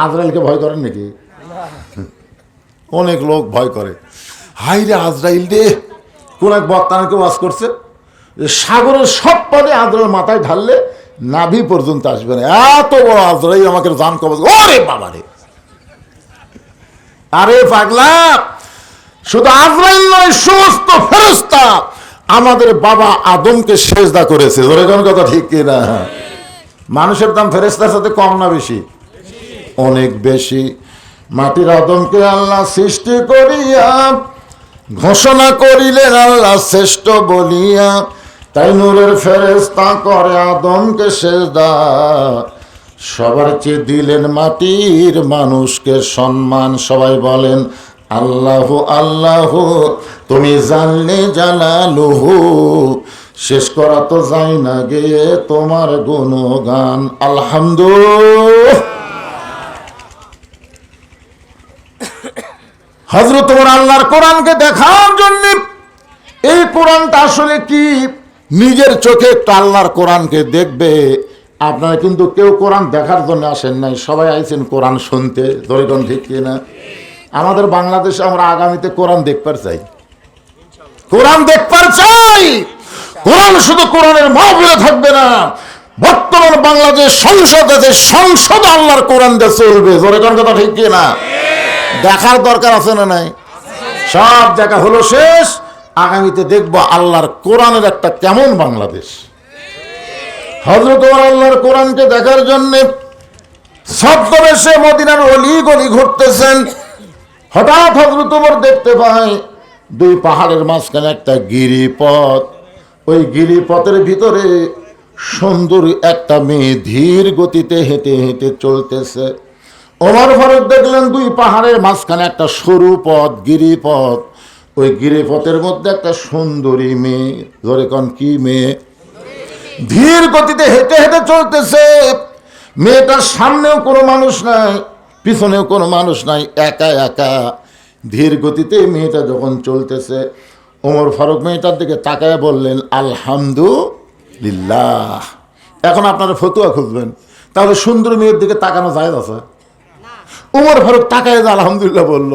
আজরাইলকে ভয় করেন নাকি? অনেক লোক ভয় করে। হাই রে আজরাইল রে, কোন এক বক্তাকে ওয়াজ করছে সাগরের সব পানি আজরাইল মাথায় ঢাললে নাভি পর্যন্ত আসবে না, এত বড় আজরাইল আমাকে জান কবজ। ওরে বাবা রে, আরে পাগলা, শুধু আজরাইল নয়, সমস্ত ফেরেশতা আমাদের বাবা আদমকে সেজদা করেছে। ধরে কোন কথা ঠিক কিনা? মানুষের দাম ফেরেশতার সাথে কম না বেশি? অনেক বেশি। মাটির আদমকে আল্লাহ সৃষ্টি করিয়া ঘোষণা করিলেন আল্লাহ শ্রেষ্ঠ বলিয়া, তাই নূরের ফেরেশতা করে আদমকে সেজদা। সবার চেয়ে দিলেন মাটির মানুষকে সম্মান। সবাই বলেন আল্লাহ আল্লাহ, তুমি জানলে জালালুহু, শেষ করা তো যায় না গেয়ে তোমার গুণগান। আলহামদুলিল্লাহ। হযরত ওমর আল্লাহর কোরআনকে দেখার জন্য, এই কোরআনটা আসলে কি, নিজের চোখে একটু আল্লাহর কোরআনকে দেখবে। আপনারা কিন্তু কেউ কোরআন দেখার জন্য আসেন নাই, সবাই আইছেন কোরআন শুনতে। ধরে কোন ঠিক কিনা? আমাদের বাংলাদেশে আমরা আগামীতে কোরআন দেখবার চাই, কোরআন দেখবার চাই। কোরআন শুধু কোরআনের মাহফিলে থাকবে না, বর্তমান বাংলাদেশ সংসদ আছে, সংসদ আল্লাহর কোরআন দিয়ে চলবে। ধরে কোন কথা ঠিক কিনা? দেখার দরকার আছে না নাই? সব দেখা হলো শেষ, আগামীতে দেখবো আল্লাহর কোরআনের একটা কেমন বাংলাদেশ। হযরত ওমর আল্লাহর কোরআনকে দেখার জন্য ছদ্মবেশে মদিনার অলি গলি ঘুরতেছেন। হঠাৎ হযরত ওমর দেখতে পায় দুই পাহাড়ের মাঝখানে একটা গিরিপথ। ওই গিরিপথের ভিতরে সুন্দর একটা মেয়ে ধীর গতিতে হেঁটে হেঁটে চলতেছে। ওমর ফারুক দেখলেন দুই পাহাড়ের মাঝখানে একটা সরু পথ, গিরিপথ। ওই গিরিপথের মধ্যে একটা সুন্দরী মেয়ে। ধরে কোন কি মেয়ে? ধীর গতিতে হেঁটে হেঁটে চলতেছে। মেয়েটার সামনেও কোনো মানুষ নাই, পিছনেও কোনো মানুষ নাই, একা একা ধীর গতিতে মেয়েটা যখন চলতেছে, ওমর ফারুক মেয়েটার দিকে তাকায় বললেন আলহামদুলিল্লাহ। এখন আপনারা ফতুয়া খুঁজবেন, তাহলে সুন্দর মেয়ের দিকে তাকানো যায় আছে? ওমর ফারুক তাকায় যে আলহামদুলিল্লাহ বলল।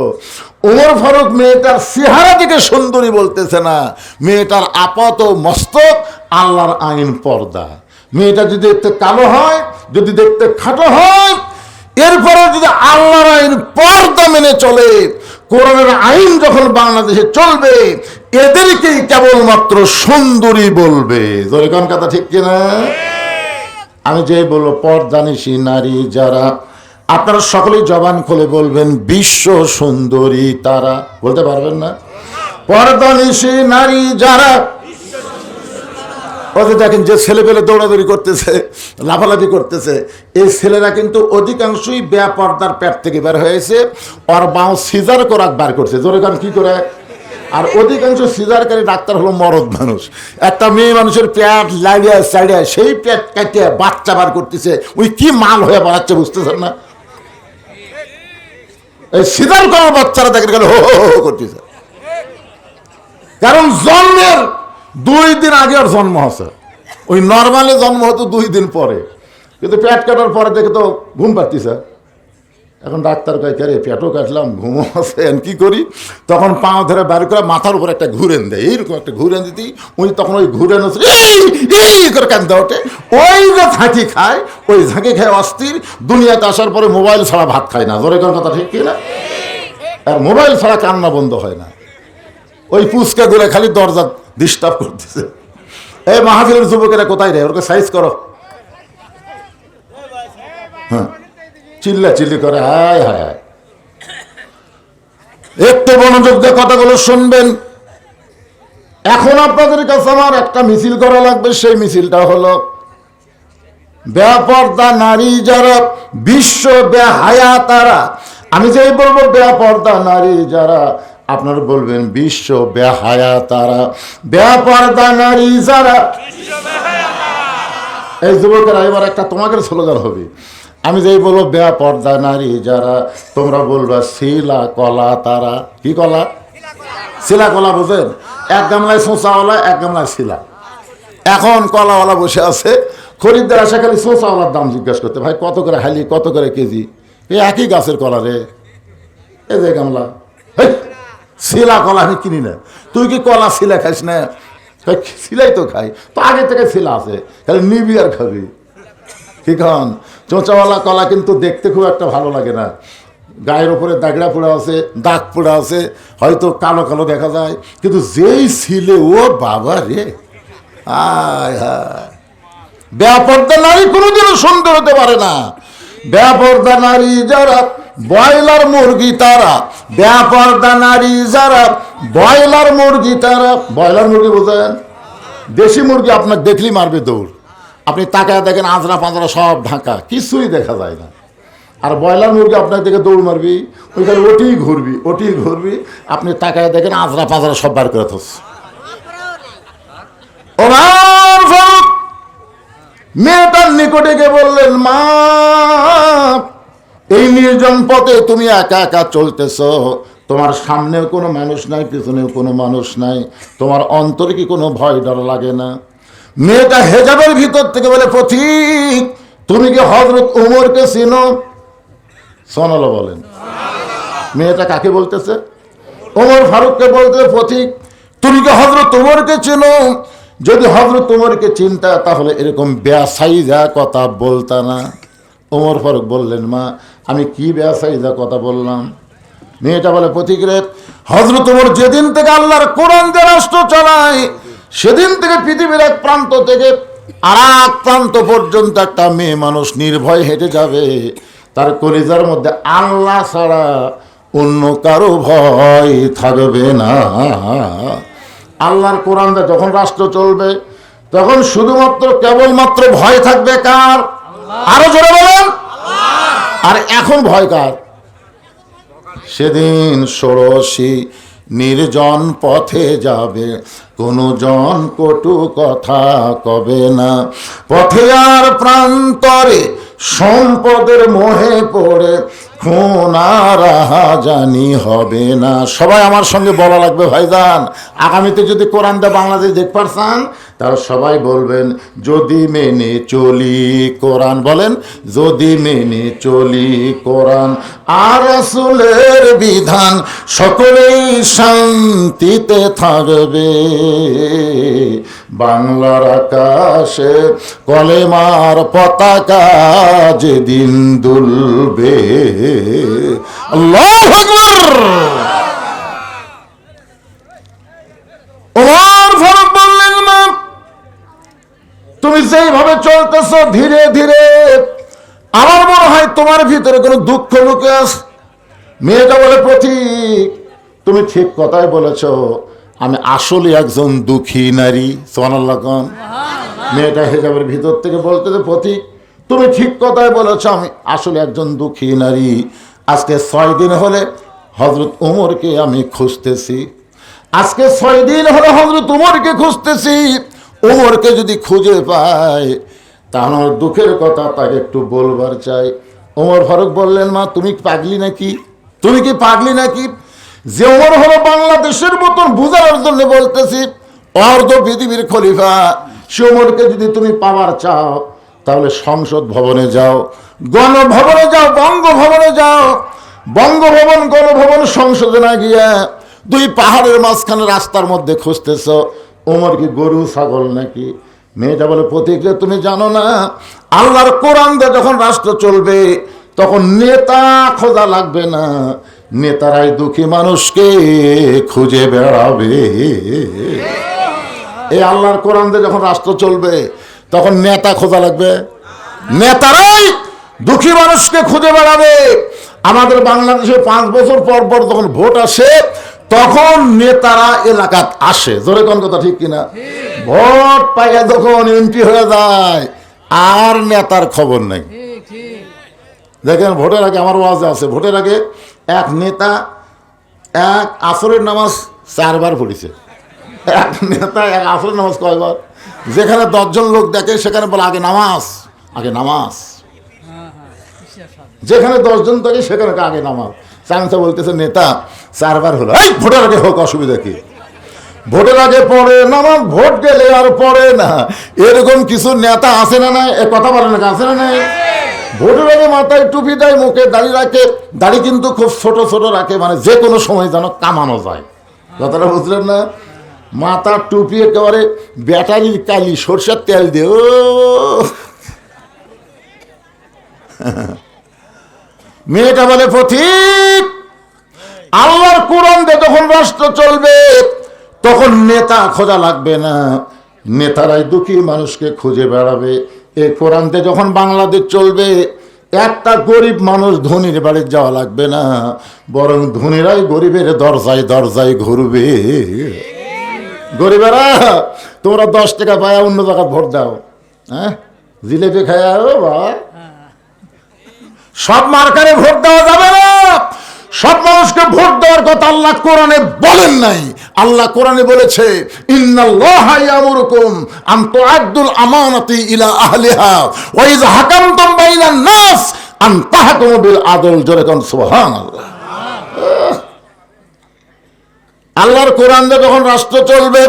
ওমর ফারুক মেয়েটার চেহারা দিকে সুন্দরী বলতেছে না, মেয়েটার আপাত মস্তক আল্লাহর আইন পর্দা। মেয়েটা যদি দেখতে কালো হয়, যদি দেখতে খাটো হয়, এরপরে যদি আল্লাহর আইন পর্দা মেনে চলে, কোরআনের আইন যখন বাংলাদেশে চলবে, এদেরকেই কেবলমাত্র সুন্দরী বলবে। ধরে কোন কথা ঠিক কিনা? আমি যে বলবো পর্দানিশী নারী যারা, আপনারা সকলেই জবান খুলে বলবেন বিশ্ব সুন্দরী তারা। বলতে পারবেন না? পর্দানিশী নারী যারা। ওদের দেখেন যে ছেলেপেলে দৌড়াদৌড়ি করতেছে, লাফালাফি করতেছে, এই ছেলেরা কিন্তু অধিকাংশই বেপর্দার পেট থেকে বের হয়েছে, ওর বাঁ সিজার করাক বার করছে। জোরে কারণ কি করে? আর অধিকাংশ সিজারকারী ডাক্তার হলো মরদ মানুষ। একটা মেয়ে মানুষের পেট লাইডিয়া সাইডিয়া, সেই পেট কাটিয়ে বাচ্চা বার করতেছে। ওই কি মাল হয়ে বাড়াচ্ছে বুঝতেছেন না? এই সিজার করার বাচ্চারা দেখে গেলে হো হো হো করতেছে, কারণ জন্মের 2 দিন আগে ওর জন্ম হচ্ছে। ওই নর্মালি জন্ম হতো 2 দিন পরে, কিন্তু পেট কাটার পরে দেখে তো ঘুম পাচ্ছিস। এখন ডাক্তার কয় কে রে, পেটও কাটলাম, ঘুমও আছে, কি করি? তখন পাও ধরে বাইর করে মাথার উপর একটা ঘুরেন দেয়, এইরকম একটা ঘুরেন দিতেই উনি তখন ওই ঘুরেন এই করে কান্দা ওঠে। ওই যে ঝাঁকি খায়, ওই ঝাঁকি খায় অস্থির। দুনিয়াতে আসার পরে মোবাইল ছাড়া ভাত খায় না। জোরে কোন কথা ঠিক কিনা? আর মোবাইল ছাড়া কান্না বন্ধ হয় না। ওই পুচকা গুলো খালি দরজা ডিস্টার্ব করতেছে। এই মাহফিলের যুবকেরা কোথায় রে? ওরকে সাইজ করো। হ্যাঁ, চিল্লা চিল্লি করে, হায় হায় হায়। একটু মনোযোগ দিয়ে কথাগুলো শুনবেন। এখন আপনাদের কাছে আমার একটা মিছিল করা লাগবে। সেই মিছিলটা হলো বেপর্দা নারী যারা, বিশ্ব বেহায়া তারা। আমি যেই বলবো বেপর্দা নারী যারা, আপনারা বলবেন বিশ্ব বেহায়া তারা, বেপর্দা নারী যারা। এই যুবকেরা এবার একটা তোমাদের স্লোগান হবে। আমি যেই বলবো বেপর্দা নারী যারা, তোমরা বলবা শিলা কলা তারা। কি কলা? শিলা কলা বোঝেন? এক গামলায় সোঁচাওয়ালা, এক গামলায় শিলা। এখন কলাওয়ালা বসে আছে, খরিদ্দার আসে খালি সোঁচাওয়ালার দাম জিজ্ঞাসা করতে, ভাই কত করে হালি, কত করে কেজি? এই একই গাছের কলা রে, এই যে গামলা শিলা কলা আমি কিনি না। তুই কি কলা শিলা খাইস না? শিলাই তো খাই, তো আগে থেকে শিলা আছে, খালি নিবি আর খাবি। ঠিক হন, চোঁচাওয়ালা কলা কিন্তু দেখতে খুব একটা ভালো লাগে না, গায়ের উপরে দাগড়া পোড়া আছে, দাগ পোড়া আছে, হয়তো কালো কালো দেখা যায়, কিন্তু যেই ছিলে ও বাবা রে, আয় হায়। বেপর্দা নারী কোনোদিনও সুন্দর হতে পারে না। বেপর্দা নারী যারা ব্রয়লার মুরগি তারা, বেপর্দা নারী যারা ব্রয়লার মুরগি তারা। ব্রয়লার মুরগি বোঝেন? দেশি মুরগি আপনাকে দেখলেই মারবে দৌড়। আপনি তাকায় দেখেন আজরা পাঁজরা সব ঢাকা, কিছুই দেখা যায় না। আর ব্রয়লার মুরগি আপনার দেখে দৌড় মারবি, ওইখানে ওটি ঘুরবি, আপনি তাকায় দেখেন আজরা পাঁজরা সব বার করে থাকছে। ওমর ফারুক মেয়েটার নিকটে গিয়ে বললেন, মা, এই নির্জন পথে তুমি একা একা চলতেছ, তোমার সামনেও কোনো মানুষ নাই, পিছনেও কোনো মানুষ নাই, তোমার অন্তরে কি কোনো ভয় ডর লাগে না? মেয়েটা হেজাবের ভিতর থেকে বলে, পথিক, তুমি কি হযরত উমরকে চিনো? সুবহানাল্লাহ বলেন। মেয়েটা কাকে বলতেছে? ওমর ফারুককে বলতে, পথিক, তুমি কি হযরত উমরকে চিনো? যদি হযরত উমরকে চিনতা তাহলে এরকম বেয়াসাইজা কথা বলতা না। ওমর ফারুক বললেন, মা, আমি কি বেয়াসাইজা কথা বললাম? মেয়েটা বলে, পথিক রে, হযরত উমর যেদিন থেকে আল্লাহর কোরআন দিয়ে রাষ্ট্র চালায়, সেদিন থেকে পৃথিবীর এক প্রান্ত থেকে আর এক প্রান্ত পর্যন্ত একটা মেয়ে মানুষ নির্ভয় হেঁটে যাবে, তার কলিজার মধ্যে আল্লাহ ছাড়া অন্য কারো ভয় থাকবে না। আল্লাহর কোরআন দিয়ে যখন রাষ্ট্র চলবে, তখন শুধুমাত্র কেবলমাত্র ভয় থাকবে কার? আরো জোরে বলেন। আর এখন ভয় কার? সেদিন ষোড়শী নির্জন পথে যাবে, কোনো জন কটু কথা কবে না, পথে আর প্রান্তরে সম্পদের মোহে পড়ে খুন আর রাহাজানি হবে না। সবাই আমার সঙ্গে বলা লাগবে, ভাইজান, আগামীতে যদি কোরআন দিয়ে বাংলাদেশ দেখতে পারছেন, তারা সবাই বলবেন, যদি মেনে চলি কোরআন। বলেন, যদি মেনে চলি কোরআন আর রাসূলের বিধান, সকলেই শান্তিতে থাকবে। বাংলার আকাশে কলেমার পতাকা যেদিন দুলবে। আল্লাহু আকবার। ওমর ফারুক বললেন, মা, তুমি যেইভাবে চলতেছ ধীরে ধীরে, আমার মনে হয় তোমার ভিতরে কোনো দুঃখ লুকে আছে। মেয়েটা বলে, পথিক, তুমি ঠিক কথাই বলেছ, আমি আসলে একজন দুঃখী নারী। সুবহানাল্লাহ। মেয়েটা হেজাবের ভিতর থেকে বলতেছে, পথিক, তুমি ঠিক কথাই বলেছ, আমি আসলে একজন দুঃখী নারী। আজকে 6 দিন হলে হযরত উমরকে আমি খুঁজতেছি, আজকে 6 দিন হলে হযরত উমরকে খুঁজতেছি। উমরকে যদি খুঁজে পাই, তাহলে আমার দুঃখের কথা তাকে একটু বলবার চাই। ওমর ফারুক বললেন, মা, তুমি পাগলি নাকি? তুমি কি পাগলি নাকি? যে ওমর হলো বাংলাদেশের মতন বুঝানোর জন্য বলতেছি, অর্ধ পৃথিবীর খলিফা, সে ওমরকে যদি তুমি পাওয়ার চাও, তাহলে সংসদ ভবনে যাও, গণভবনে যাও, বঙ্গভবনে যাও। বঙ্গভবন, গণভবন, সংসদে না গিয়া 2 পাহাড়ের মাঝখানে রাস্তার মধ্যে খুঁজতেছ, ওমর কি গরু ছাগল নাকি? মেয়েটা বলে, পথিক, তুমি জানো না, আল্লাহর কোরআন দিয়ে যখন রাষ্ট্র চলবে, তখন নেতা খোঁজা লাগবে না, নেতারাই দুঃখী মানুষকে খুঁজে বেড়াবে। এই আল্লাহর কোরআন দিয়ে যখন রাষ্ট্র চলবে, তখন নেতা খোঁজা লাগবে, নেতারাই দুঃখী মানুষকে খুঁজে বেড়াবে। আমাদের বাংলাদেশে 5 বছর পর পর যখন ভোট আসে, তখন নেতারা এলাকাত আসে। জোরে কোন কথা, ঠিক কিনা? ভোট পাইয়া যখন এমপি হয়ে যায়, আর নেতার খবর নাই। দেখেন, ভোটের আগে আমার ওয়াজে আছে, ভোটের আগে এক নেতা এক আসরের নামাজ 4 বার পড়েছে। এক নেতা এক আসরের নামাজ কয়বার? যেখানে 10 জন লোক দেখে, সেখানে বলে আগে নামাজ, আগে নামাজ। যেখানে 10 জন থাকে, সেখানে আগে নামাজ। চাংসা বলতেছে, নেতা 4 বার হলো, এই ভোটের আগে হোক, অসুবিধা কি? ভোটের আগে পড়ে নামাজ, ভোট গেলে আর পড়ে না। এরকম কিছু নেতা আছে না নাই? এ কথা বলে না, আছে না নাই? ভোটের আগে মাথায় টুপি দেয়, মুখে দাড়ি রাখে, দাড়ি কিন্তু খুব ছোট ছোট রাখে, মানে যে কোনো সময় যেন কামানো যায়। কথাটা বুঝলেন না? মাথা টুপি একেবারে ব্যাটারির কালি, সরষের তেল দিয়ে। ও মেয়েটা বলে, পথিক, আল্লাহর কোরআন দিয়ে যখন রাষ্ট্র চলবে তখন নেতা খোঁজা লাগবে না, নেতারাই দুঃখী মানুষকে খুঁজে বেড়াবে। এই কোরআন দিয়ে যখন বাংলাদেশ চলবে একটা গরিব মানুষ ধনীর বাড়ি যাওয়া লাগবে না, বরং ধনীরাই গরিবের দরজায় দরজায় ঘুরবে। গরিবেরা, তোমরা 10 টাকা পায়া অন্য জায়গায় ভোট দাও, হ্যাঁ, জিলেপি খায়া বা সব মার্কারে ভোট দেওয়া যাবে না। সব মানুষকে ভোট দেওয়ার কথা আল্লাহ কোরআনে বলেন নাই। আল্লাহ কোরআনে বলেছে, ইন্নাল্লাহা ইয়ামুরুকুম আন তুআদ্দুল আমানাতি ইলা আহলিহা ওয়া ইযা হাকামতুম বাইনান নাস আন তাহকুমু বিল আদল। জোরে কোন সুবহানাল্লাহ। আল্লাহর কোরআন দিয়ে যখন রাষ্ট্র চলবে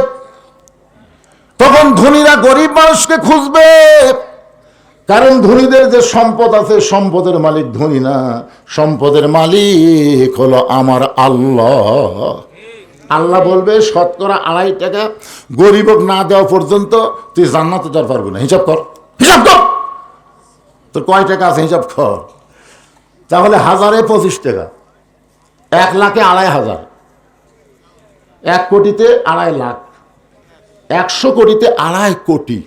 তখন ধনীরা গরিব মানুষকে খুঁজবে, কারণ ধনীদের যে সম্পদ আছে, সম্পদের মালিক ধনী না, সম্পদের মালিক হলো আমার আল্লাহ। আল্লাহ বলবে, শতকরা 2.5 টাকা গরিবক না দেওয়া পর্যন্ত তুই জান্নাতে যেতে পারবি না। হিসাব কর, হিসাব কর, তোর কয় টাকা আছে হিসাব কর। তাহলে 1000-এ 25 টাকা, 1 লাখে 2,500, 1 কোটিতে 2.5 লাখ, 100 কোটিতে 2.5 কোটি।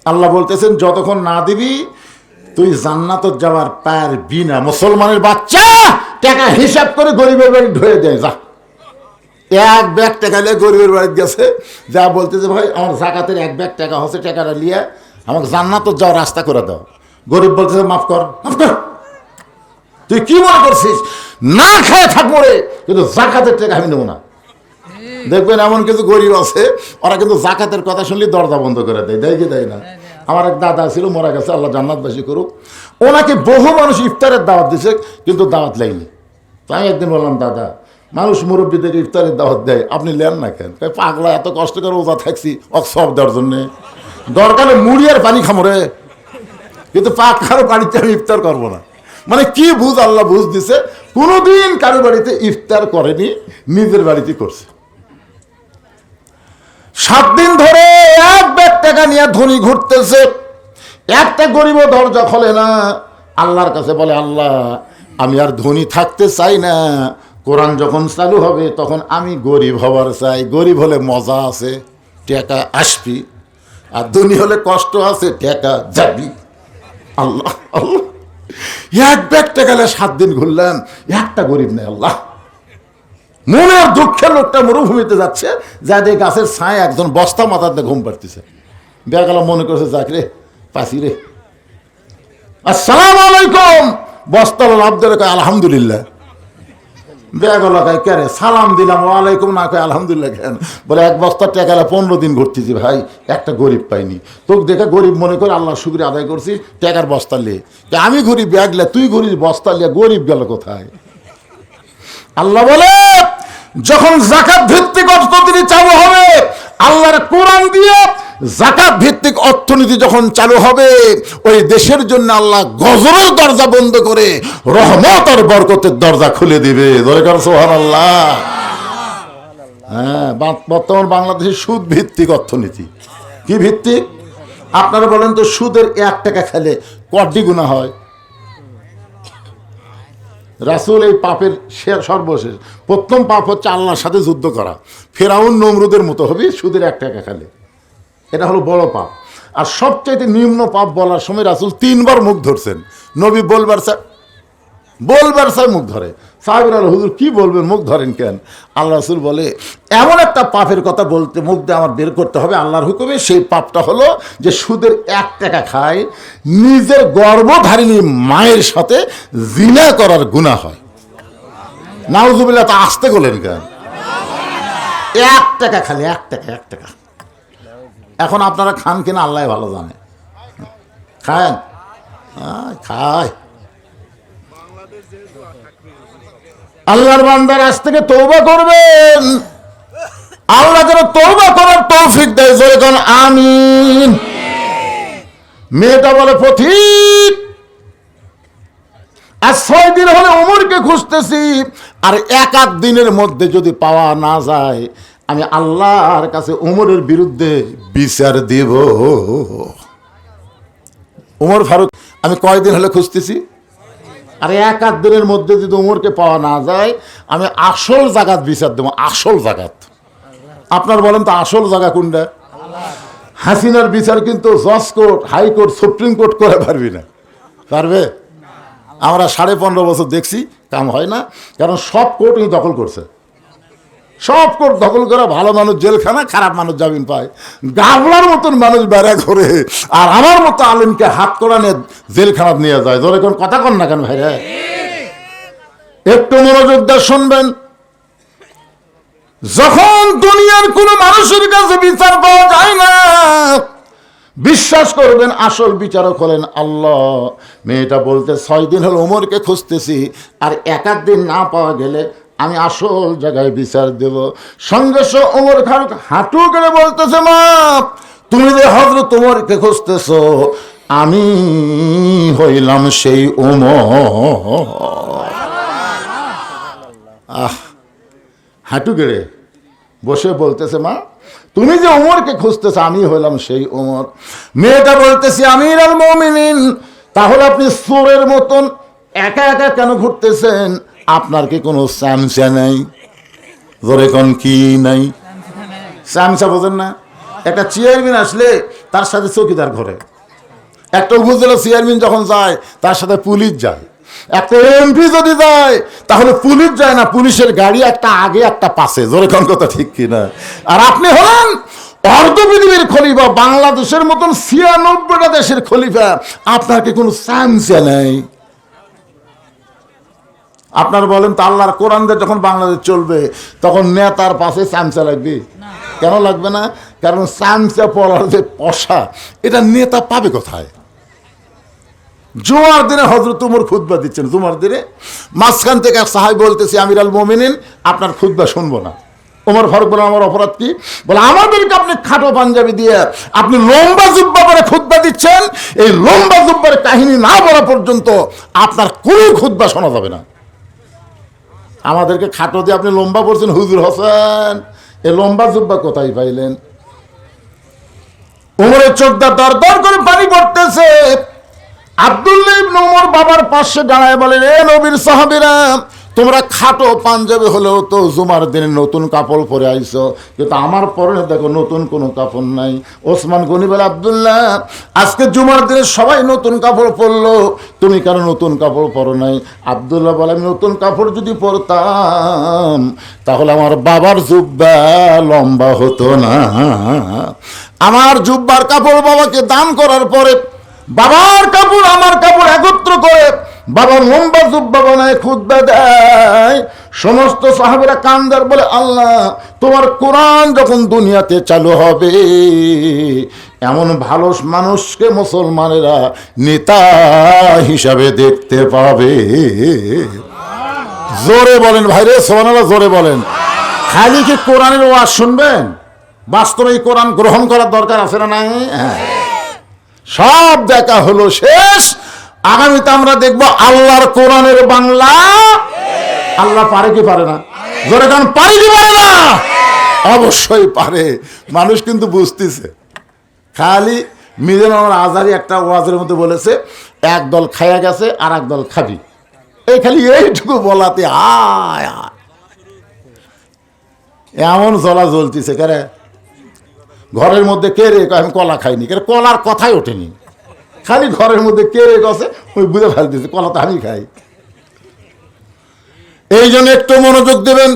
আল্লাহ বলতেছেন, যতক্ষণ না দিবি তুই জান্নাতে যাওয়ার পারবি না। মুসলমানের বাচ্চা টাকা হিসাব করে গরিবের বাড়ি ঢুয়ে দেয়, যা 1 ব্যাগ টাকা নিয়ে গরিবের বাড়িতে গেছে, যা বলতেছে, ভাই আমার জাকাতের 1 ব্যাগ টাকা হচ্ছে, টাকাটা নিয়ে আমাকে জান্নাতে যাওয়ার রাস্তা করে দাও। গরিব বলতেছে, মাফ কর, মাফ কর, তুই কি মনে করছিস না খেয়ে থাকবো রে, কিন্তু জাকাতের টাকা আমি নেবো না। দেখবেন এমন কিছু গরিব আছে, ওরা কিন্তু জাকাতের কথা শুনলে দরজা বন্ধ করে দেয়, দেয় কি দেয় না? আমার এক দাদা ছিল, মারা গেছে, আল্লাহ জান্নাতবাসী করুক। ওনাকে বহু মানুষ ইফতারের দাওয়াত দিছে, কিন্তু দাওয়াত লাইনি। তো আমি একদিন বললাম, দাদা, মানুষ মুরব্বীদের ইফতারের দাওয়াত দেয়, আপনি লেন না কেন? পাগলা, এত কষ্ট করে রোজা থাকছি সব দেওয়ার জন্যে, দরকারে মুড়ি আর পানি খামরে, কিন্তু কারো বাড়িতে আমি ইফতার করবো না। মানে কি বুঝ, আল্লাহ বুঝ দিছে, কোনোদিন কারো বাড়িতে ইফতার করেনি, নিজের বাড়িতে করছে। 7 দিন ধরে 1 ব্যাগ টাকা নিয়ে ধনী ঘুরতেছে, একটা গরিবও দরজা খোলে না। আল্লাহর কাছে বলে, আল্লাহ, আমি আর ধনী থাকতে চাই না, কোরআন যখন চালু হবে তখন আমি গরিব হবার চাই। গরিব হলে মজা আছে, টাকা আসবি, আর ধনী হলে কষ্ট আছে, টাকা যাবি। আল্লাহ আল্লাহ, 1 ব্যাগ টাকা 7 দিন ঘুরলাম, একটা গরিব নেই। আল্লাহ, মনের দুঃখের লোকটা মরুভূমিতে যাচ্ছে, যাদের গাছের ছায় একজন বস্তা মাথাতে ঘুম পাড়তেছে, বেগালা মনে করছে, যাক রে পাশি রে, আসসালামু আলাইকুম, বস্তা লাভ ধরে কয় আলহামদুলিল্লাহ। বেগালা কয়, কে রে সালাম দিলাম, ওয়ালাইকুম না, কয় আলহামদুলিল্লাহ কেন? বলে 1 বস্তার টাকা 15 দিন ঘুরতেছি ভাই, একটা গরিব পাইনি। তোকে দেখে গরিব মনে করে আল্লাহ শুকরিয়া আদায় করছি, টাকার বস্তা লিয়ে। আমি গরিব ব্যাগ লে, তুই গরিব বস্তা লিয়ে, গরিব গেল কোথায়? আল্লাহ বলে, যখন জাকাত ভিত্তিক অর্থনীতি চালু হবে, আল্লাহর কোরআন দিয়ে জাকাত ভিত্তিক অর্থনীতি যখন চালু হবে, ওই দেশের জন্য আল্লাহ গজরের দরজা বন্ধ করে রহমত আর বরকতের দরজা খুলে দিবে। দরকার সুবহানাল্লাহ। হ্যাঁ, বর্তমান বাংলাদেশের সুদ ভিত্তিক অর্থনীতি। কি ভিত্তিক? আপনারা বলেন তো, সুদের 1 টাকা খেলে কটি গুনাহ হয়? রাসূল এই পাপের সর্বশেষ প্রথম পাপ হচ্ছে আল্লাহর সাথে যুদ্ধ করা। ফেরাউন নমরুদের মতো হবে সুদের 1 টাকা খেলে, এটা হলো বড় পাপ। আর সবচাইতে নিম্ন পাপ বলার সময় রাসূল 3 বার মুখ ধরছেন। নবী বলবার চাই মুখ ধরে, সাহাবীরা হুজুর কি বলবেন, মুখ ধরেন কেন? আল্লাহ রাসূল বলে, এমন একটা পাপের কথা বলতে মুখ দিয়ে আমার বের করতে হবে আল্লাহর হুকুমে। সেই পাপটা হলো যে সুদের 1 টাকা খায়, নিজের গর্ভধারিণী মায়ের সাথে জিনা করার গুনাহ হয়। নাউজুবিল্লাহ, তা আসতে বলেন কেন? 1 টাকা খালি, 1 টাকা। এখন আপনারা খান কিনা আল্লাহ ভালো জানে, খান, খায়। আল্লাহর বান্দার আজ থেকে তওবা করবেন, আল্লাহ যেন তওবা করার তৌফিক দেয়। জোরে কোন আমিন। মেয়েটা বলে পথিক, আর 6 দিন হলে ওমরকে খুঁজতেছি, আর 1 দিনের মধ্যে যদি পাওয়া না যায় আমি আল্লাহর কাছে ওমরের বিরুদ্ধে বিচার দিব। ওমর ফারুক, আমি কয়দিন হলে খুঁজতেছি, আর 1 দিনের মধ্যে যদি ওমরকে পাওয়া না যায় আমি আসল জায়গাত বিচার দেবো। আসল জায়গাত আপনার বলেন তো আসল জায়গা কোনটা? হাসিনার বিচার কিন্তু জজ কোর্ট, হাইকোর্ট, সুপ্রিম কোর্ট করে পারবি না। পারবে? আমরা 15.5 বছর দেখছি, কাম হয় না, কারণ সব কোর্ট দখল করছে। সব কোর্ট দখল করা, ভালো মানুষ জেলখানা, খারাপ মানুষ জামিন পায়, গাবলার মতন মানুষ বেড়া করে, আর আমার মতো আলিমকে হাত করা নিয়ে জেলখানা নিয়ে যায়। ধরে কোন কথা কন না কেন ভাইরা? একটু মনোযোগ দিয়ে শুনবেন। যখন দুনিয়ার কোন মানুষের কাছে বিচার পাওয়া যায় না, বিশ্বাস করবেন আসল বিচারক হলেন আল্লাহ। মেয়েটা বলতে 6 দিন হলো ওমরকে খুঁজতেছি, আর 1 দিন না পাওয়া গেলে আমি আসল জায়গায় বিচার দেব। সঙ্গে সঙ্গে ওমর ফারুক হাঁটু করে বলতেছে, মা তুমি যে হযরত ওমরকে খুঁজতেছ, আমি হইলাম সেই ওমর। হাঁটু গেড়ে বসে বলতেছে, মা তুমি যে ওমরকে খুঁজতেছ, আমি হইলাম সেই ওমর। মেয়েটা বলতেছি, আমিরুল মুমিনিন, তাহলে আপনি চোরের মতন একা একা কেন ঘুরতেছেন? আপনার কি কোনো চামচা নাই? ধরে কোন কি নাই? চামচা বোঝেন না? একটা চেয়ারম্যান আসলে তার সাথে চৌকিদার ঘরে, একটা উপজেলা চেয়ারম্যান যখন যায় তার সাথে পুলিশ যায়, একটা এমপি যদি যায় তাহলে পুলিশ যায় না, পুলিশের গাড়ি একটা আগে একটা পাশে। জোরে কোন কথা ঠিক কিনা? আর আপনি হলেন অর্ধ পৃথিবীর খলিফা, বাংলাদেশের মতন 96টা দেশের খলিফা, আপনার কি কোনো চামচা নাই? আপনার বলেন তো, আল্লাহর কোরআন দিয়ে যখন বাংলাদেশ চলবে তখন নেতার পাশে চামচা লাগবে? কেন লাগবে না? কারণ চামচা পড়ার যে পশা, এটা নেতা পাবে কোথায়? জুমার দিনে হযরত ওমর খুতবা দিচ্ছেন, জুমার দিনে মাঝখান থেকে এক সাহাবী বলতেছি, আমিরুল মুমিনিন আপনার খুতবা শুনবো না। ওমর ফারুক বলে, আমার অপরাধ কি? বলে, আমাদেরকে আপনি খাটো পাঞ্জাবি দিয়ে আপনি লম্বা জুব্বা পরে খুতবা দিচ্ছেন, এই লম্বা জুব্বার কাহিনী না বলা পর্যন্ত আপনার কোনো খুতবা শোনা যাবে না। আমাদেরকে খাটো দিয়ে আপনি লম্বা পড়ছেন, হুজুর হোসেন এই লম্বা জুব্বা কোথায় পাইলেন? ওমরের চোখটা দর দর করে পানি পড়তেছে। আব্দুল্লাহ ইবনে ওমর বাবার পাশে দাঁড়ায় বলেন, এ নবীর সাহাবীরা, তোমরা খাটো পাঞ্জাবি হলেও তো জুমার দিনে নতুন কাপড় পরে আইছো, কিন্তু আমার পরনে দেখো নতুন কোনো কাপড় নাই। ওসমান গনি বলে, আব্দুল্লাহ আজকে জুমার দিনে সবাই নতুন কাপড় পরলো, তুমি কেন নতুন কাপড় পরো নাই? আব্দুল্লাহ বলে, আমি নতুন কাপড় যদি পরতাম তাহলে আমার বাবার জুব্বা লম্বা হতো না। আমার জুব্বার কাপড় বাবাকে দান করার পরে বাবার কাপড় আমার কাপড় একত্র করে বাবার লম্বা জুব্বা বানায় খুতবা দেয়। সমস্ত সাহাবীরা কান্দার বলে, আল্লাহ তোমার কোরআন যখন দুনিয়াতে চালু হবে এমন ভালো মানুষকে মুসলমানেরা নেতা হিসাবে দেখতে পাবে। জোরে বলেন ভাইরে, সুবহানাল্লাহ, জোরে বলেন। খালি কি কোরআনের ওয়াজ শুনবেন? বাস্তবে এই কোরআন গ্রহণ করার দরকার আছে না নাই? সব দেখা হলো শেষ। আগামীতে আমরা দেখব আল্লাহর কোরআনের বাংলা। আল্লাহ পারে কি পারে না? জোরে কারণ পারে কি পারে না? অবশ্যই পারে। মানুষ কিন্তু বুঝতেছে। খালি মিজানুর আজহারী একটা ওয়াজের মধ্যে বলেছে, এক দল খাইয়া গেছে আর এক দল খাবি। এই খালি এইটুকু বলাতে আয় এমন জ্বলা জ্বলতেছে। কেরে ঘরের মধ্যে কে রে? আমি কলা খাইনি। কেন কলার কথাই ওঠেনি, খালি ঘরের মধ্যে কে রে গেছে ওই বুঝে ফেলতেছে, কলা তো আমি খাই। এই জন্য একটু মনোযোগ দেবেন।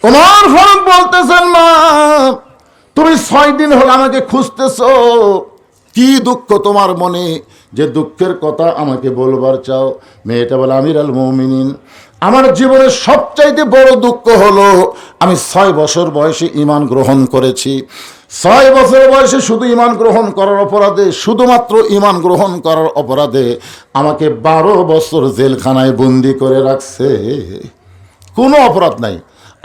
ওমর ফারুক বলতেছেন, মা তুমি 6 দিন হলো আমাকে খুঁজতেছো, কি দুঃখ তোমার মনে যে দুঃখের কথা আমাকে বলবার চাও? মেয়েটা বলে, আমিরুল মুমিনিন, আমার জীবনের সবচাইতে বড় দুঃখ হলো আমি 6 বছর বয়সে ঈমান গ্রহণ করেছি। 6 বছর বয়সে শুধু ঈমান গ্রহণ করার অপরাধে, শুধুমাত্র ঈমান গ্রহণ করার অপরাধে আমাকে 12 বছর জেলখানায় বন্দি করে রাখছে। কোনো অপরাধ নাই।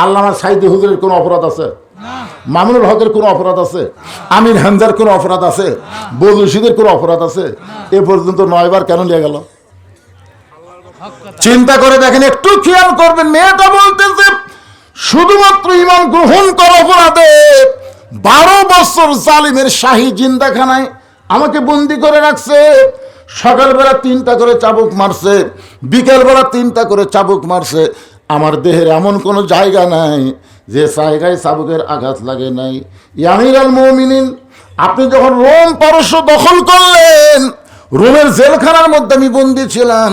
আল্লামা সাইদি হুজুরের কোনো অপরাধ আছে? মামুনুল হকের কোনো অপরাধ আছে? আমির হামজার কোনো অপরাধ আছে? বদরুশিদের কোনো অপরাধ আছে? এ পর্যন্ত 9 বার কেন নিয়ে গেল? চিন্তা করে দেখেন, একটু খেয়াল করবেন। মেয়েটা বলতেছে শুধুমাত্র ঈমান গ্রহণ করা অপরাধে 12 বছর জালিমের শাহী জিন্দাখানায় আমাকে বন্দি করে রাখছে। সকালবেলা 3টা করে চাবুক মারছে, বিকেলবেলা 3টা করে চাবুক মারছে। আমার দেহের এমন কোনো জায়গা নাই যে জায়গায় চাবুকের আঘাত লাগে নাই। আমিরুল মুমিনিন, আপনি যখন রোম পারস্য দখল করলেন, রোমের জেলখানার মধ্যে আমি বন্দী ছিলাম।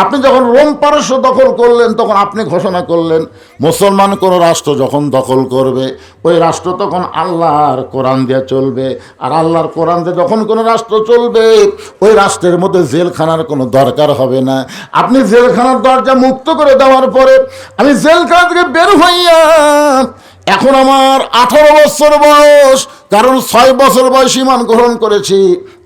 আপনি যখন রোম পারস্য দখল করলেন, তখন আপনি ঘোষণা করলেন মুসলমান কোনো রাষ্ট্র যখন দখল করবে, ওই রাষ্ট্র তখন আল্লাহর কোরআন দিয়ে চলবে। আর আল্লাহর কোরআন দিয়ে যখন কোনো রাষ্ট্র চলবে, ওই রাষ্ট্রের মধ্যে জেলখানার কোনো দরকার হবে না। আপনি জেলখানার দরজা মুক্ত করে দেওয়ার পরে আমি জেলখানা থেকে বের হইয়া, এখন আমার 18 বছর বয়স, কারণ 6 বছর বয়স ঈমান গ্রহণ করেছি,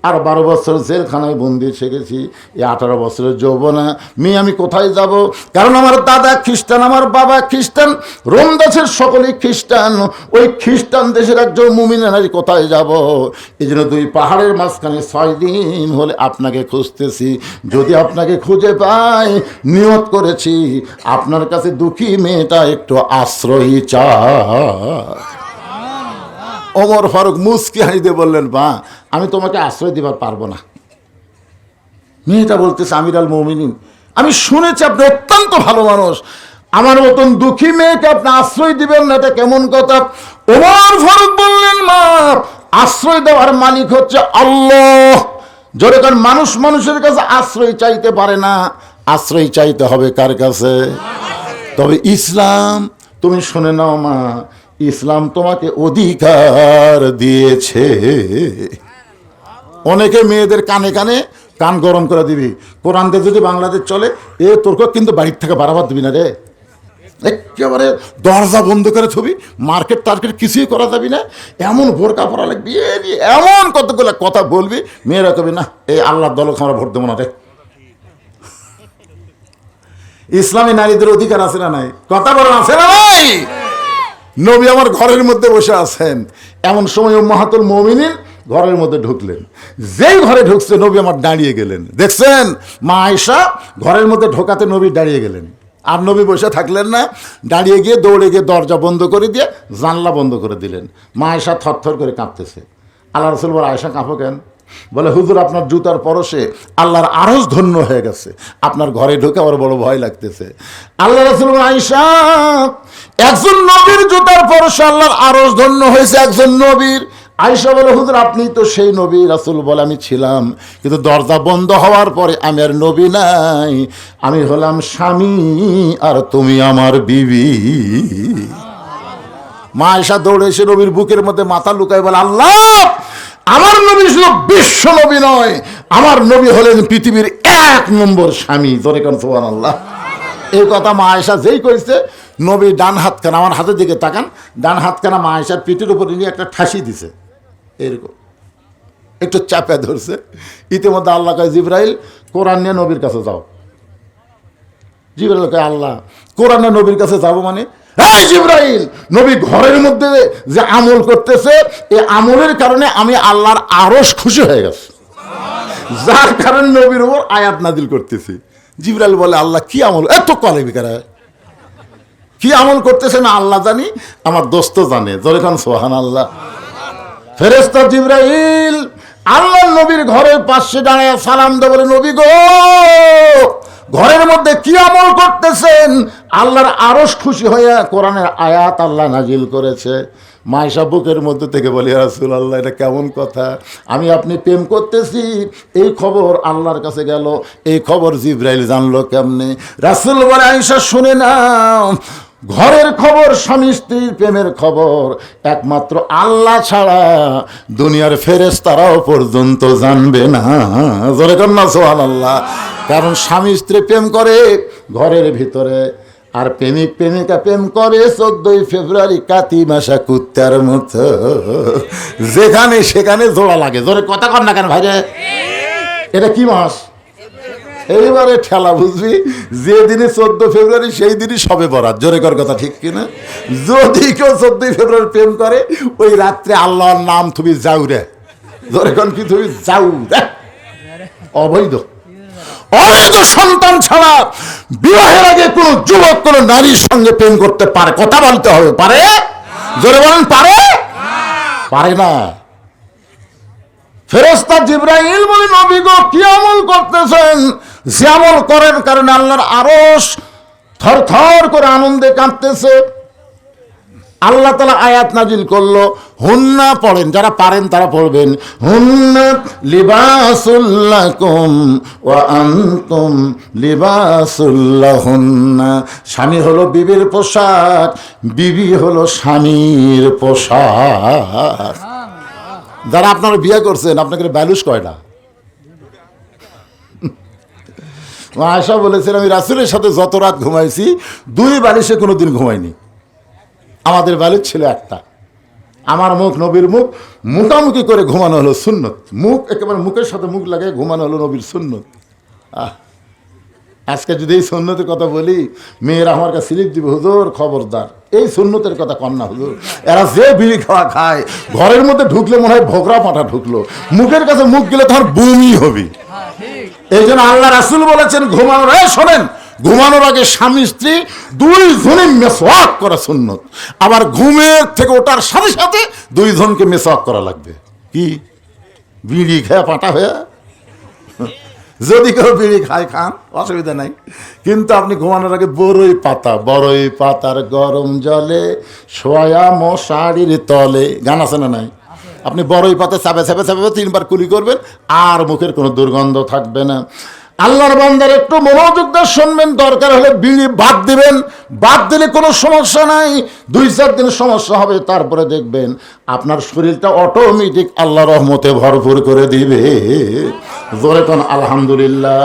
আর 12 বছর জেলখানায় বন্দি থেকেছি। এই 18 বছরের যৌবনা মেয়ে আমি কোথায় যাব? কারণ আমার দাদা খ্রিস্টান, আমার বাবা খ্রিস্টান, রোম দেশের সকলেই খ্রিস্টান। ওই খ্রিস্টান দেশের একজন মুমিন নারী কোথায় যাব? এই জন্য 2 পাহাড়ের মাঝখানে 6 দিন হলে আপনাকে খুঁজতেছি। যদি আপনাকে খুঁজে পাই, নিয়ত করেছি আপনার কাছে দুঃখী মেয়েটা একটু আশ্রয় চায়। ওমর ফারুক মুস্কি হাসিতে বললেন, মা আমি তোমাকে আশ্রয় দিবার পারবো না। মেয়েটা বলতেছে, আমিরুল মুমিনিন, আমি শুনেছি আপনি অত্যন্ত ভালো মানুষ, আমার মতন দুঃখী মেয়েকে আপনি আশ্রয় দিবেন না, এটা কেমন কথা? ওমর ফারুক বললেন, মা আশ্রয় দেওয়ার মালিক হচ্ছে আল্লাহ। যেরকম মানুষ মানুষের কাছে আশ্রয় চাইতে পারে না, আশ্রয় চাইতে হবে কার কাছে? তবে ইসলাম, তুমি শুনে নাও মা, ইসলাম তোমাকে অধিকার দিয়েছে। অনেকে মেয়েদের কানে কানে কান গরম করে দিবি, কোরআন দিয়ে যদি বাংলাদেশ চলে, তোরকে কিন্তু বাড়ির থেকে বাড়াবার দিবি না রে। একেবারে দরজা বন্ধ করে ছবি, মার্কেট টার্কেট কিছুই করা যাবি না, এমন বোরকা পরা লাগবি, এমন কতগুলো কথা বলবি, মেয়েরা কবি না এই আল্লাহর দলকে আমরা ভোট দেবো না রে। ইসলামী নারীদের অধিকার আছে না নাই? কথা বলেন, আছে না নাই? নবী আমার ঘরের মধ্যে বসে আছেন, এমন সময় উম্মাহাতুল মুমিনিন ঘরের মধ্যে ঢুকলেন। যেই ঘরে ঢুকছে নবী আমার দাঁড়িয়ে গেলেন। দেখছেন, মা আয়েশা ঘরের মধ্যে ঢোকাতে নবী দাঁড়িয়ে গেলেন। আর নবী বসে থাকলেন না, দাঁড়িয়ে গিয়ে দৌড়ে গিয়ে দরজা বন্ধ করে দিয়ে জানলা বন্ধ করে দিলেন। মা আয়েশা থরথর করে কাঁপতেছে। আল্লাহ রাসূল বলে, আয়েশা কাঁপো কেন? বলে, হুজুর আপনার জুতার পরশে আল্লাহর আরশ ধন্য হয়ে গেছে, আপনার ঘরে ঢুকে আমার বড় ভয় লাগতেছে। আল্লাহ রাসূল বলে, আয়েশা একজন নবীর জুতার পরশে আল্লাহর আরশ ধন্য হয়েছে, একজন নবীর। আয়েশা বলে, হুজুর আপনি তো সেই নবী। রাসূল বলে, আমি ছিলাম, কিন্তু দরজা বন্ধ হওয়ার পরে আমি আর নবী নাই, আমি হলাম স্বামী আর তুমি আমার বিবি। মা আয়েশা দৌড়ে এসে নবীর বুকের মধ্যে মাথা লুকায় বলে, আল্লাহ আমার নবী শুধু বিশ্ব নবী নয়, আমার নবী হলেন পৃথিবীর 1 নম্বর স্বামী। জোরে কান সুবহানাল্লাহ। এই কথা মা আয়েশা যেই কইছে, নবী ডান হাতখানা, আমার হাতের দিকে তাকান, ডান হাতখানা মা আয়েশার পিঠের উপরে নিয়ে একটা ঠাসি দিছে, এরকম একটু চাপে ধরছে। ইতিমধ্যে আল্লাহ কয়, জিবরাইল কোরআন নিয়ে নবীর কাছে যাও। জিবরাইল কয়, আল্লাহ কোরআন নিয়ে নবীর কাছে যাবো মানে? এই জিবরাইল, নবী ঘরের মধ্যে যে আমল করতেছে, এই আমলের কারণে আমি আল্লাহর আরশ খুশি হয়ে গেছে, যার কারণে নবীর উপর আয়াত নাজিল করতেছি। জিবরাইল বলে, আল্লাহ কি আমল? এত কলে বিকারা কি আমল করতেছে না আল্লাহ জানি, আমার দোস্ত জানে। জোরে খান সুবহানাল্লাহ। ফেরেশতা জিবরাইল আল্লাহ নবীর ঘরের পাশে দাঁড়ায় সালাম দেয়, বলে, নবী গো ঘরের মধ্যে কি আমল করতেছেন? আল্লাহর আরশ খুশি হয়ে কোরআনের আয়াত আল্লাহ নাজিল করেছে। মা আয়েশা বুকের মধ্যে থেকে বলে, ইয়া রাসূলুল্লাহ এটা কেমন কথা? আমি আপনি প্রেম করতেছি, এই খবর আল্লাহর কাছে গেল, এই খবর জিবরাইল জানলো কেমনে? রাসূল বলে, আয়েশা শুনে নাও, ঘরের খবর, স্বামী স্ত্রীর প্রেমের খবর একমাত্র আল্লাহ ছাড়া দুনিয়ার ফেরেশতারাও পর্যন্ত জানবে না। জোরে কন্যা সুবহানাল্লাহ। কারণ স্বামী স্ত্রী প্রেম করে ঘরের ভিতরে, আর প্রেমিক প্রেমিকা প্রেম করে 14 ফেব্রুয়ারি কাতি মাসা কুত্তার মতো, যেখানে সেখানে জোড়া লাগে। জোরে কথা কর না কেন ভাইরে? এটা কি মাস? এইবারে ঠেলা বুঝবি, যেদিনে 14 ফেব্রুয়ারি সেই দিনই সবে বরাত। জোরে কর কথা, ঠিক কিনা? যদি কেউ 14 ফেব্রুয়ারি প্রেম করে, ওই রাত্রে আল্লাহর নাম তুমি যাও রে। জোরে কর কি তুমি যাও রে। অবৈধ অবৈধ সন্তান ছাড়া বিবাহের আগে কোন যুবক কোন নারীর সঙ্গে প্রেম করতে পারে? কথা বলতে হবে, পারে? জোরে বলেন, পারে? পারে না। ফেরেশতা জিবরাইল বলে, নবী গো, কি আমল করতেছেন? যে আমল করেন কারণে আল্লাহর আরশ থরথর করে আনন্দে কাঁপতেছে। আল্লাহ তাআলা আয়াত নাজিল করলো, হুন্না পড়েন, যারা পারেন তারা পড়বেন। হুন্না লিবাসুল লাকুম ওয়া আনতুম লিবাসুল লাহুন্না। স্বামী হলো বিবির পোশাক, বিবি হলো স্বামীর পোশাক। যারা আপনারা বিয়ে করছেন, আপনাকে ব্যালুস কয়টা? আয়েশা বলেছেন, আমি রাসূলের সাথে যত রাত ঘুমাইছি 2 বালিশে কোনোদিন ঘুমাইনি। আমাদের ব্যালুস ছিল একটা। আমার মুখ নবীর মুখ, মুখামুখি করে ঘুমানো হলো সুন্নত। মুখ একেবারে মুখের সাথে মুখ লাগিয়ে ঘুমানো হলো নবীর সুন্নত। আজকে যদি এই সুন্নতের কথা বলি, মেয়েরা আমার কাছে স্লিপ দিবে, হুজুর খবরদার, এই সুন্নতের কথা কম না হুজুর। এরা যে বিড়ি খাওয়া খায়, ঘরের মধ্যে ঢুকলে মনে হয় ভোগরা পাঠা ঢুকলো, মুখের কাছে মুখ গেলে তোমার বমি হবে। এই জন্য আল্লাহ রাসূল বলেছেন, ঘুমানোর, শোনেন, ঘুমানোর আগে স্বামী স্ত্রী 2 জনে মেসওয়াক করা সুন্নত। আবার ঘুমের থেকে ওঠার সাথে সাথে 2 জনকে মেসওয়াক করা লাগবে। কি বিড়ি খেয়ে পাটা হয়ে? যদি কেউ বিড়ি খায় খান, অসুবিধা নাই, কিন্তু আপনি ঘুমানোর আগে বড়ই পাতার গরম জলে শোয়া মশারির তলে, গান আছে না নাই? আপনি বড়ই পাতা চাপে 3 বার কুলি করবেন, আর মুখের কোনো দুর্গন্ধ থাকবে না। আল্লাহর বান্দার একটু মনোযোগ দিয়ে শুনবেন, দরকার হলে বিড়ি বাদ দিবেন, বাদ দিলে কোনো সমস্যা নাই। 2-4 দিন সমস্যা হবে, তারপরে দেখবেন আপনার শরীরটা অটোমেটিক আল্লাহ রহমতে ভরপুর করে দিবে। জোরে কোন আলহামদুলিল্লাহ।